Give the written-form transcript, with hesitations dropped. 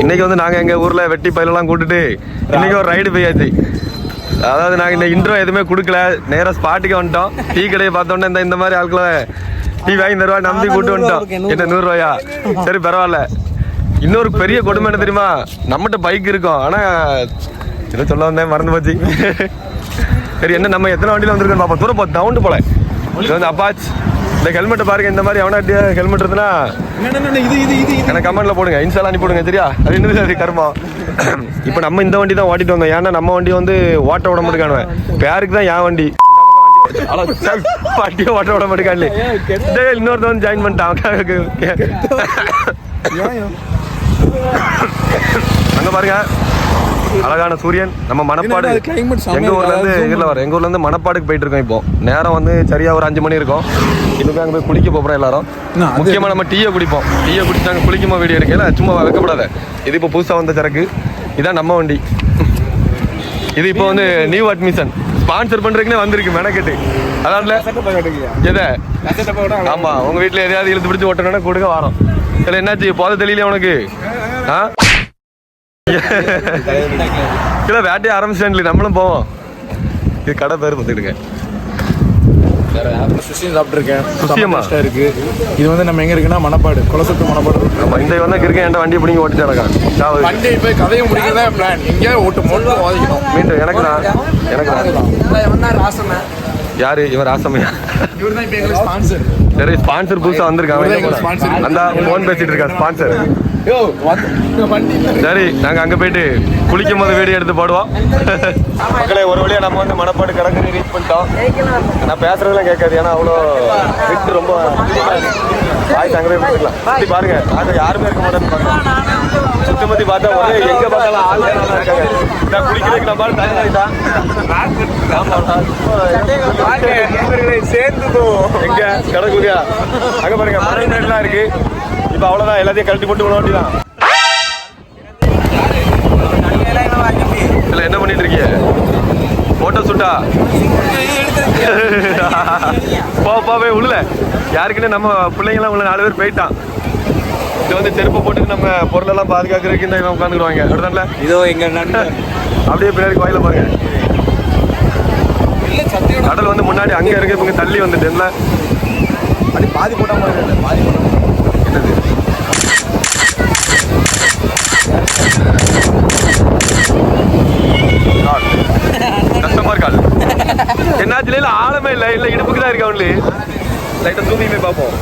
இன்னைக்கு வந்து நாங்கள் எங்கள் ஊரில் வெட்டி பயிலெல்லாம் கூட்டுட்டு இன்னைக்கு ஒரு ரைடு போயாச்சு. அதாவது நாங்கள் இந்த இன்ட்ரோ எதுவுமே கொடுக்கல, நேராக ஸ்பாட்டுக்கு வந்துட்டோம். டீ கடையை பார்த்தோன்னே இந்த மாதிரி ஆட்களை டீ வாங்கி தருவா நம்பி கூட்டு வந்துட்டோம். என்ன 100 ரூபாயா? சரி பரவாயில்ல. இன்னொரு பெரிய கொடுமை என்ன தெரியுமா, நம்மகிட்ட பைக் இருக்கும், ஆனால் இதை சொல்ல வந்தேன் மறந்து போச்சு. சரி என்ன நம்ம எத்தனை வண்டியில் வந்துருக்கோம் பார்ப்போம். தூரம் போ டவுன் போல. இது வந்து அப்பாச். இந்த ஹெல்மெட்டை பாருங்க, இந்த மாதிரி எவனா ஹெல்மெட் இருக்குன்னா எனக்கு கமெண்ட்ல போடுங்க, இன்ஸ்டால அனுப்பி போடுங்க. சரியா? அது என்ன கர்மம். இப்போ நம்ம இந்த வண்டி தான் ஓட்டிட்டு வந்தோம். ஏன்னா நம்ம வண்டி வந்து ஓட்ட விட மாட்டேங்கானுவேன். பேருக்கு தான் என் வண்டி வண்டியை ஓட்ட விட மாட்டேங்கான்ல. இன்னொருத்த வந்து ஜாயின் பண்ணிட்டான். அங்க பாருங்க அழகான சூரியன். நம்ம மணப்பாடு எங்க ஊர்ல இருந்து மணப்பாடுக்கு போயிட்டு இருக்கோம். இப்போ நேரம் வந்து சரியா ஒரு 5 மணி இருக்கும். இன்னும் அங்கே போய் குளிக்க போறோம் எல்லாரும். முக்கியமா நம்ம டீயை குடிப்போம். டீயை குடிச்சு நாங்கள் குளிக்குமா வீடியோ எடுக்கல, சும்மா வைக்கப்படாத. இது இப்போ புதுசா வந்த சரக்கு. இதான் நம்ம வண்டி. இது இப்போ வந்து நியூ அட்மிஷன் ஸ்பான்சர் பண்றதுக்குன்னே வந்திருக்கு மெனக்கெட்டு. அதான்ல எதை ஆமா உங்க வீட்டுல எதையாவது இழுத்து பிடிச்சி ஓட்டணும்னா கொடுக்க வரோம். இல்லை என்னாச்சு போத தெரியல உனக்கு? இல்லை வேட்டையை ஆரம்பிச்சிட்டேன். நம்மளும் போவோம். இது கடை பேர் பார்த்துக்கிடுங்க. இது வந்து நம்ம எங்க இருக்குன்னா மணப்பாடு, குளசத்து மணப்பாடு. ஆமா இந்த வந்து இருக்கேன். என்கிட்ட வண்டியை பிடிங்க ஓட்டிச்சாடா. வண்டி போய் கதையை முடிக்கிறதா பிளான். எங்கேயோ ஓட்டு மோட்டு வாதிக்கணும். மீண்டும் எனக்கு யாரு இவர் ராசமையா? இவர் தான் இப்போ எங்களுக்கு ஸ்பான்சர். சரி ஸ்பான்சர் புதுசாக வந்திருக்காங்க. அந்த ஃபோன் பேசிட்டு இருக்கா ஸ்பான்சர். சரி நாங்கள் அங்கே போயிட்டு குளிக்கும் போது வீடியோ எடுத்து போடுவோம். மக்களே ஒரு வழியாக நம்ம வந்து மணப்பாடு கடற்கரை ரீச் பண்ணிட்டோம். நான் பேசுறதுலாம் கேட்காது, ஏன்னா அவ்வளோ விட்டு ரொம்ப வாய்ஸ் அங்கே போய் போட்டுக்கலாம். சுற்றி பாருங்க, நாங்கள் யாருமே இருக்க மாட்டேன்னு பார்க்கலாம். சுற்றி முற்றி பார்த்தா ஒரே எங்கே பார்த்தாலும் ஆள் இருக்காங்க. நான் குளிக்கிறதுக்கு நம்ம தண்ணி சேர்ந்துக்கும் எங்க கடற்குரியா அங்கே பாருங்க மரம் இருக்கு. இப்போ அவ்வளோதான், எல்லாத்தையும் கழட்டி போட்டு விட வேண்டியதான். இல்லை என்ன பண்ணிட்டு இருக்கீங்க? போட்டோ சுட்டா போவே உள்ள யாருக்குன்னு நம்ம பிள்ளைங்களாம் உள்ள 4 பேர் போயிட்டான். இது வந்து செருப்பு போட்டு நம்ம பொருளெல்லாம் பாதுகாக்கிறதுக்கு இந்த உட்காந்துக்கிடுவாங்க. அப்படிதான்ல இதோ எங்க அப்படியே பின்னாடி கோயில பாருங்க. கடல் வந்து முன்னாடி அங்கே இருக்கு, இவங்க தள்ளி வந்துட்டேன்ல. அப்படி பாதி போட்ட மாதிரி பாதி கஷ்டமா இருக்காது. என்னாச்சுல ஆழமே இல்லை, இல்லை இடுப்புக்கு தான் இருக்கா. ஒன்லி லைட்டா தூங்கி போய் பார்ப்போம்.